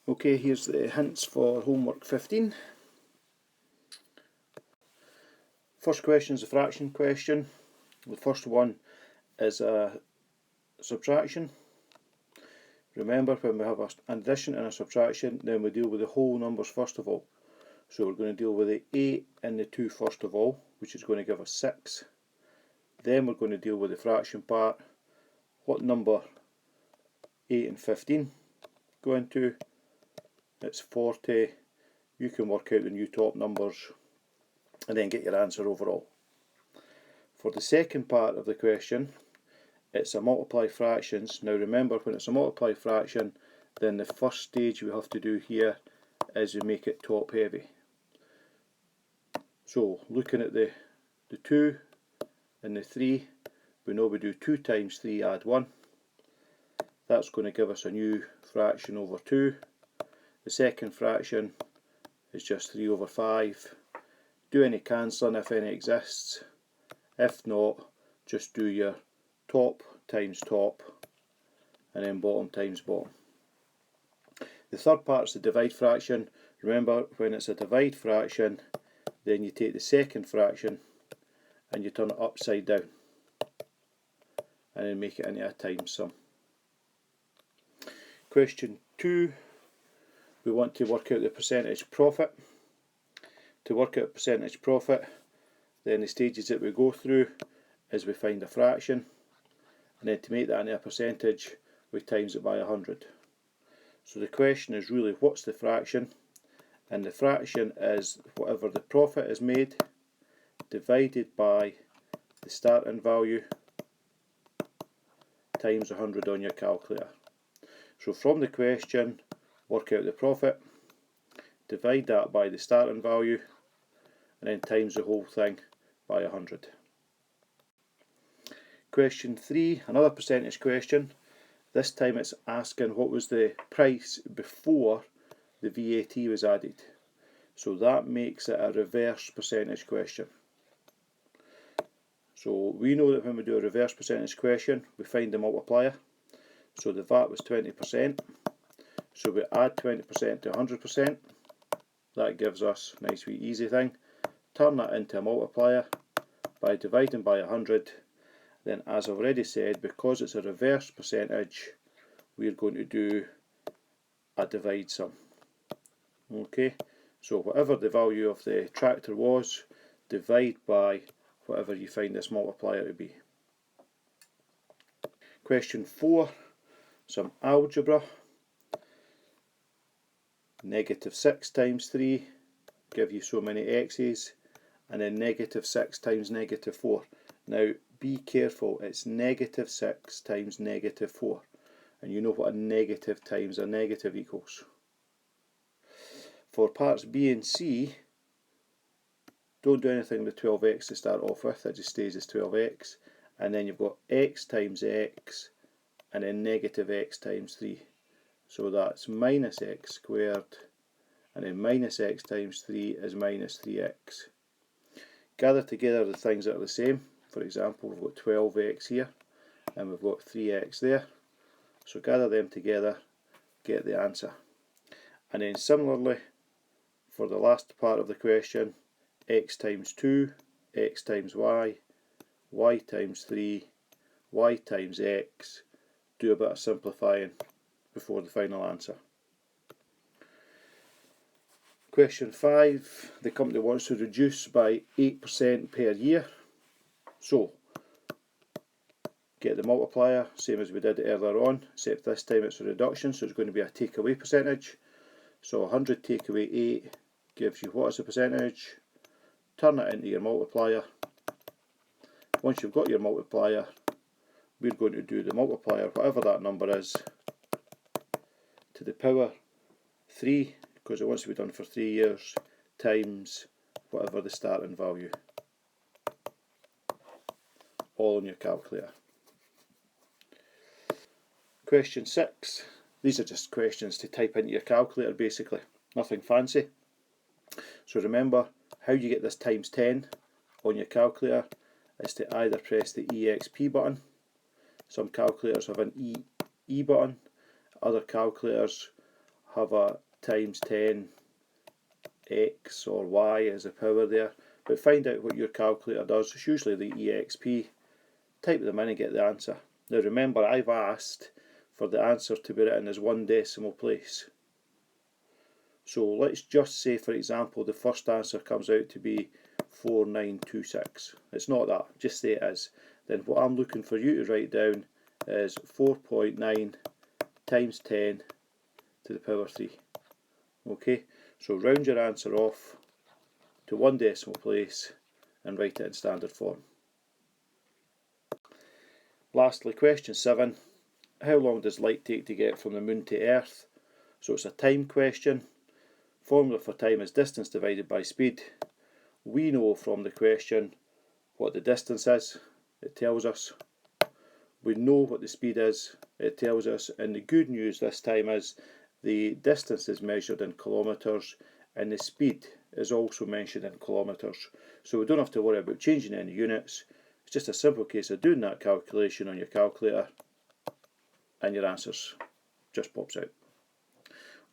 Okay, here's the hints for homework 15. First question is a fraction question. The first one is a subtraction. Remember, when we have an addition and a subtraction, then we deal with the whole numbers first of all. So we're going to deal with the 8 and the 2 first of all, which is going to give us 6. Then we're going to deal with the fraction part. What number 8 and 15 go into? It's 40. You can work out the new top numbers and then get your answer overall. For the second part of the question, it's a multiply fractions. Now remember, when it's a multiply fraction, then the first stage we have to do here is we make it top heavy. So looking at the 2 and the 3, we know we do 2 times 3 add 1. That's going to give us a new fraction over 2. The second fraction is just 3 over 5. Do any cancelling if any exists. If not, just do your top times top and then bottom times bottom. The third part is the divide fraction. Remember, when it's a divide fraction, then you take the second fraction and you turn it upside down and then make it into a times sum. Question 2, we want to work out the percentage profit. To work out percentage profit, then the stages that we go through is we find a fraction, and then to make that into a percentage we times it by 100. So the question is really, what's the fraction? And the fraction is whatever the profit is made divided by the starting value times 100 on your calculator. So from the question, work out the profit, divide that by the starting value, and then times the whole thing by 100. Question 3, another percentage question. This time it's asking what was the price before the VAT was added. So that makes it a reverse percentage question. So we know that when we do a reverse percentage question, we find the multiplier. So the VAT was 20%. So we add 20% to 100%. That gives us a nice wee easy thing. Turn that into a multiplier by dividing by 100. Then, as I've already said, because it's a reverse percentage, we're going to do a divide sum. Okay, so whatever the value of the tractor was, divide by whatever you find this multiplier to be. Question 4, some algebra. -6 times 3 give you so many x's, and then -6 times -4. Now be careful, it's -6 times -4, and you know what a negative times a negative equals. For parts B and C, don't do anything with 12x to start off with, it just stays as 12x, and then you've got x times x, and then -x times 3. So that's minus x squared, and then minus x times 3 is minus 3x. Gather together the things that are the same. For example, we've got 12x here, and we've got 3x there. So gather them together, get the answer. And then similarly, for the last part of the question, x times 2, x times y, y times 3, y times x. Do a bit of simplifying before the final answer. Question 5, the company wants to reduce by 8% per year. So, get the multiplier, same as we did earlier on, except this time it's a reduction, so it's going to be a takeaway percentage. So 100 take away 8 gives you what is the percentage? Turn it into your multiplier. Once you've got your multiplier, we're going to do the multiplier, whatever that number is, to the power 3, because it wants to be done for 3 years, times whatever the starting value. All on your calculator. Question 6. These are just questions to type into your calculator basically, nothing fancy. So remember, how you get this times 10 on your calculator is to either press the EXP button. Some calculators have an E button, other calculators have a times 10 x or y as a power there, but find out what your calculator does. It's usually the EXP. Type them in and get the answer. Now remember, I've asked for the answer to be written as 1 decimal place. So let's just say, for example, the first answer comes out to be 4926. It's not that, just say it is. Then what I'm looking for you to write down is 4.9 times 10 to the power 3. Okay, so round your answer off to 1 decimal place and write it in standard form. Lastly, question 7. How long does light take to get from the moon to Earth? So it's a time question. Formula for time is distance divided by speed. We know from the question what the distance is. It tells us. We know what the speed is. It tells us. And the good news this time is the distance is measured in kilometres and the speed is also mentioned in kilometres. So we don't have to worry about changing any units. It's just a simple case of doing that calculation on your calculator and your answers just pops out.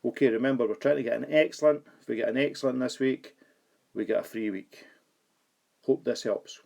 Okay, remember we're trying to get an excellent. If we get an excellent this week, we get a free week. Hope this helps.